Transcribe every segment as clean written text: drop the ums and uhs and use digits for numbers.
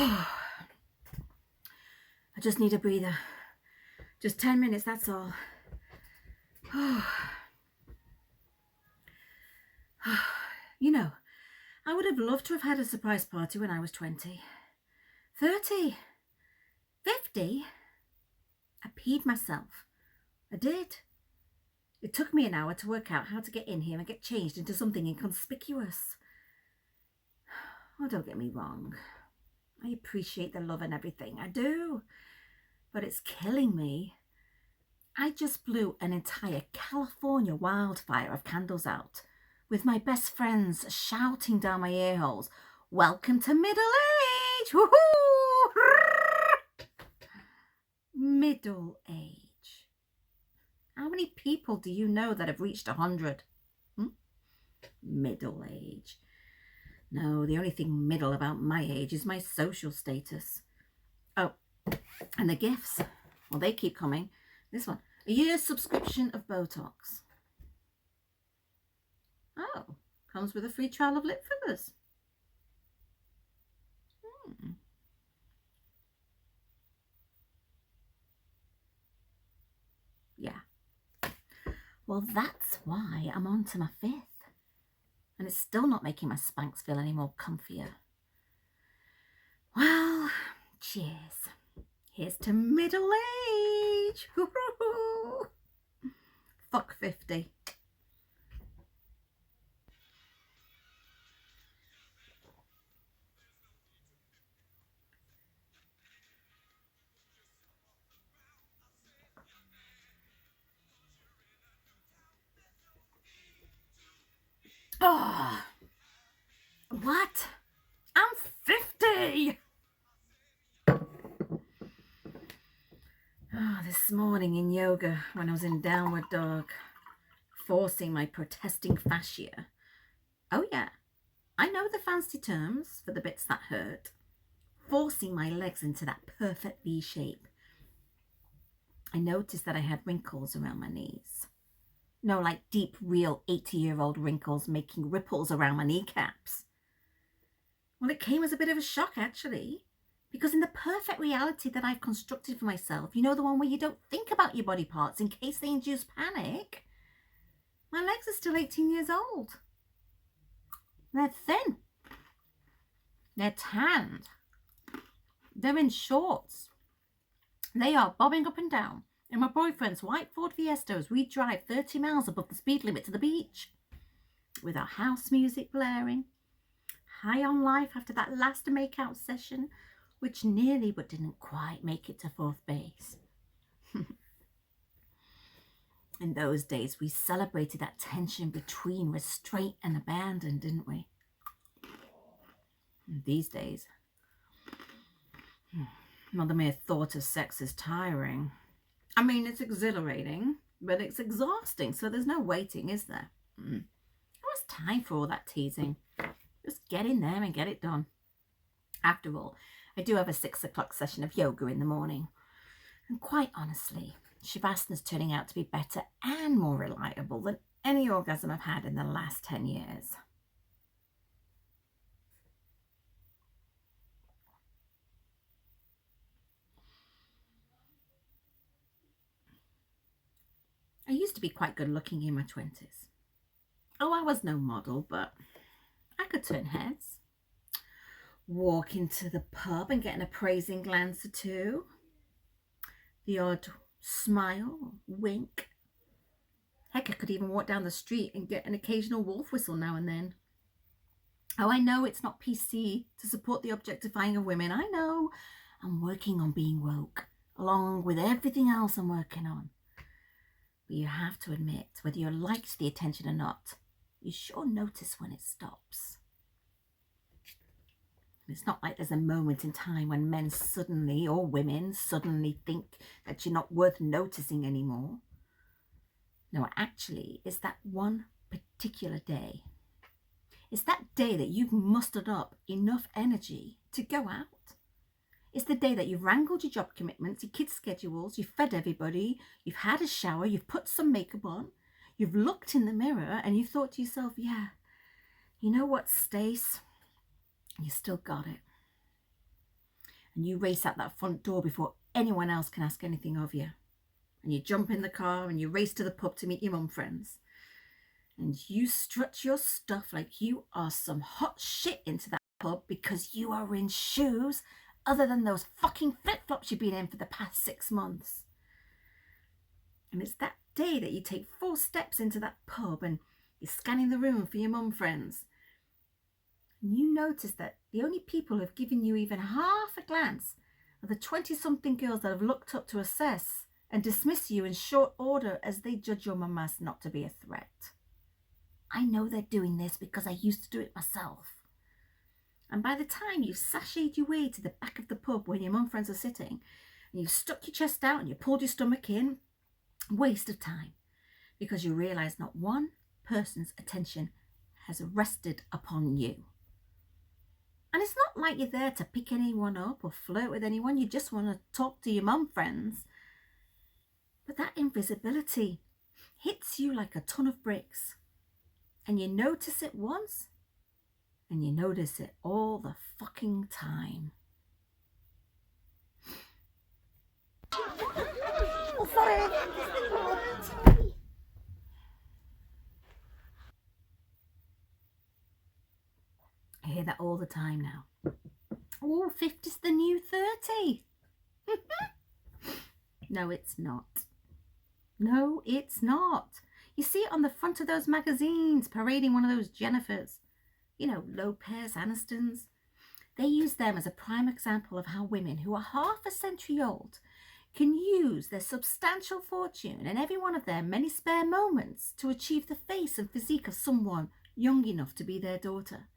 I just need a breather. Just 10 minutes, that's all. You know, I would have loved to have had a surprise party when I was 20. 30. 50. I peed myself. I did. It took me an hour to work out how to get in here and get changed into something inconspicuous. Oh, don't get me wrong. I appreciate the love and everything. I do. But it's killing me. I just blew an entire California wildfire of candles out, with my best friends shouting down my ear holes, "Welcome to middle age! Woohoo!" Middle age. How many people do you know that have reached 100? Middle age. No, the only thing middle about my age is my social status. Oh, and the gifts. Well, they keep coming. This one, a year's subscription of Botox. Oh, comes with a free trial of lip fillers. Yeah. Well, that's why I'm on to my 5th. And it's still not making my Spanx feel any more comfier. Well, cheers. Here's to middle age. Woo-hoo-hoo. Fuck 50. Oh, what? I'm 50. Oh, this morning in yoga, when I was in downward dog, forcing my protesting fascia. Oh yeah, I know the fancy terms for the bits that hurt. Forcing my legs into that perfect V shape. I noticed that I had wrinkles around my knees. No, like deep, real 80-year-old wrinkles making ripples around my kneecaps. Well, it came as a bit of a shock, actually, because in the perfect reality that I've constructed for myself, you know, the one where you don't think about your body parts in case they induce panic, my legs are still 18 years old. They're thin. They're tanned. They're in shorts. They are bobbing up and down in my boyfriend's white Ford Fiesta as we drive 30 miles above the speed limit to the beach, with our house music blaring, high on life after that last makeout session, which nearly but didn't quite make it to 4th base. In those days, we celebrated that tension between restraint and abandon, didn't we? And these days, well, the mere thought of sex is tiring. I mean, it's exhilarating, but it's exhausting, so there's no waiting, is there? What's time for all that teasing? Just get in there and get it done. After all, I do have a 6 o'clock session of yoga in the morning. And quite honestly, Shavasana's turning out to be better and more reliable than any orgasm I've had in the last 10 years. I used to be quite good looking in my 20s. Oh, I was no model, but I could turn heads. Walk into the pub and get an appraising glance or two. The odd smile, wink. Heck, I could even walk down the street and get an occasional wolf whistle now and then. Oh, I know it's not PC to support the objectifying of women. I know. I'm working on being woke, along with everything else I'm working on. But you have to admit, whether you liked the attention or not, you sure notice when it stops. It's not like there's a moment in time when men suddenly, or women suddenly, think that you're not worth noticing anymore. No, actually, it's that one particular day. It's that day that you've mustered up enough energy to go out. It's the day that you've wrangled your job commitments, your kids' schedules, you've fed everybody, you've had a shower, you've put some makeup on, you've looked in the mirror and you've thought to yourself, yeah, you know what, Stace? You still got it. and you race out that front door before anyone else can ask anything of you. And you jump in the car and you race to the pub to meet your mum friends. And you strut your stuff like you are some hot shit into that pub because you are in shoes other than those fucking flip-flops you've been in for the past 6 months. And it's that day that you take 4 steps into that pub and you're scanning the room for your mum friends. And you notice that the only people who have given you even half a glance are the 20-something girls that have looked up to assess and dismiss you in short order as they judge your mum as not to be a threat. I know they're doing this because I used to do it myself. And by the time you've sashayed your way to the back of the pub where your mum friends are sitting, and you've stuck your chest out and you pulled your stomach in, waste of time, because you realise not one person's attention has rested upon you. And it's not like you're there to pick anyone up or flirt with anyone. You just want to talk to your mum friends. But that invisibility hits you like a ton of bricks. And you notice it once, and you notice it all the fucking time. Oh, sorry. I hear that all the time now. Oh, 50's the new 30. No, it's not. No, it's not. You see it on the front of those magazines parading one of those Jennifers. You know, Lopez, Anistons. They use them as a prime example of how women who are half a century old can use their substantial fortune and every one of their many spare moments to achieve the face and physique of someone young enough to be their daughter.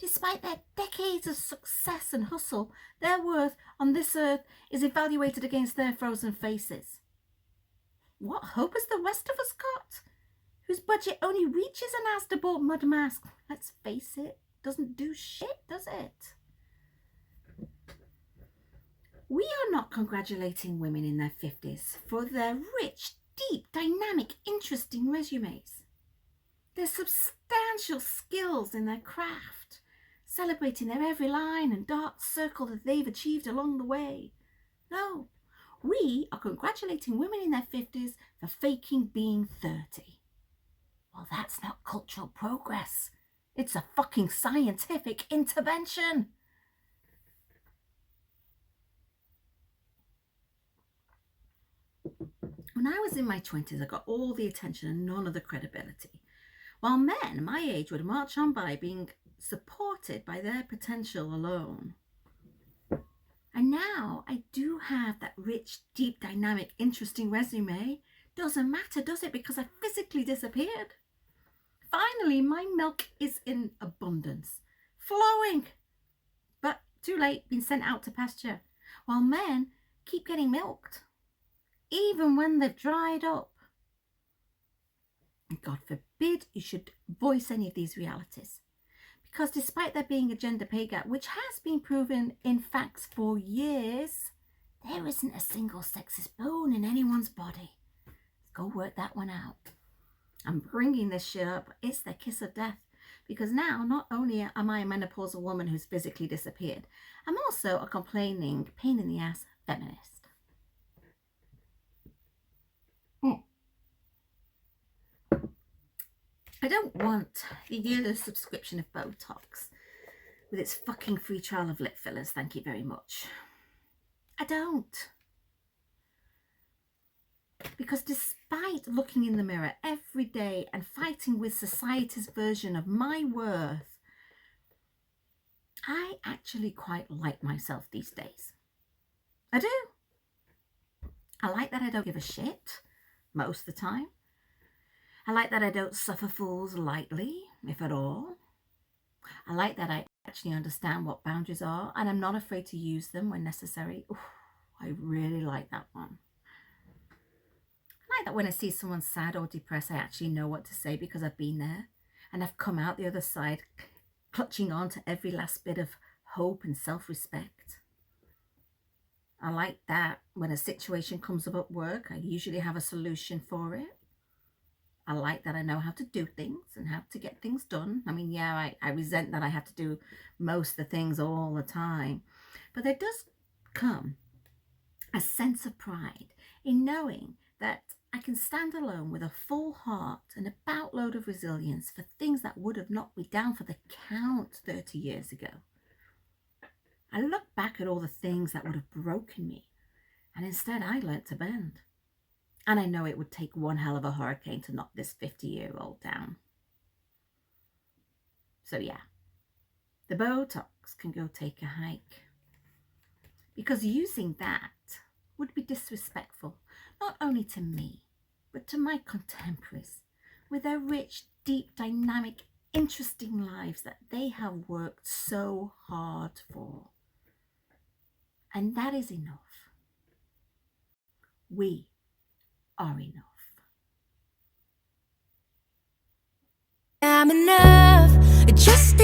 Despite their decades of success and hustle, their worth on this earth is evaluated against their frozen faces. What hope has the rest of us got, whose budget only reaches an Asda-bought mud mask? Let's face it, doesn't do shit, does it? We are not congratulating women in their 50s for their rich, deep, dynamic, interesting resumes, their substantial skills in their craft, celebrating their every line and dark circle that they've achieved along the way. No. We are congratulating women in their 50s for faking being 30. Well, that's not cultural progress. It's a fucking scientific intervention. When I was in my 20s, I got all the attention and none of the credibility, while men my age would march on by being supported by their potential alone. And now I do have that rich, deep, dynamic, interesting resume. Doesn't matter, does it? Because I physically disappeared. Finally, my milk is in abundance, flowing. But too late, been sent out to pasture. While men keep getting milked, even when they've dried up. And God forbid you should voice any of these realities. Because despite there being a gender pay gap, which has been proven in facts for years, there isn't a single sexist bone in anyone's body. Let's go work that one out. I'm bringing this shit up. It's the kiss of death. Because now, not only am I a menopausal woman who's physically disappeared, I'm also a complaining, pain in the ass feminist. I don't want the yearly subscription of Botox with its fucking free trial of lip fillers, thank you very much. I don't. Because despite looking in the mirror every day and fighting with society's version of my worth, I actually quite like myself these days. I do. I like that I don't give a shit most of the time. I like that I don't suffer fools lightly, if at all. I like that I actually understand what boundaries are and I'm not afraid to use them when necessary. Ooh, I really like that one. I like that when I see someone sad or depressed, I actually know what to say because I've been there and I've come out the other side clutching on to every last bit of hope and self-respect. I like that when a situation comes up at work, I usually have a solution for it. I like that I know how to do things and how to get things done. I resent that I have to do most of the things all the time. But there does come a sense of pride in knowing that I can stand alone with a full heart and a boatload of resilience for things that would have knocked me down for the count 30 years ago. I look back at all the things that would have broken me, and instead I learnt to bend. And I know it would take one hell of a hurricane to knock this 50-year-old down. So yeah, the Botox can go take a hike. Because using that would be disrespectful, not only to me, but to my contemporaries, with their rich, deep, dynamic, interesting lives that they have worked so hard for. And that is enough. We are enough. I'm enough, just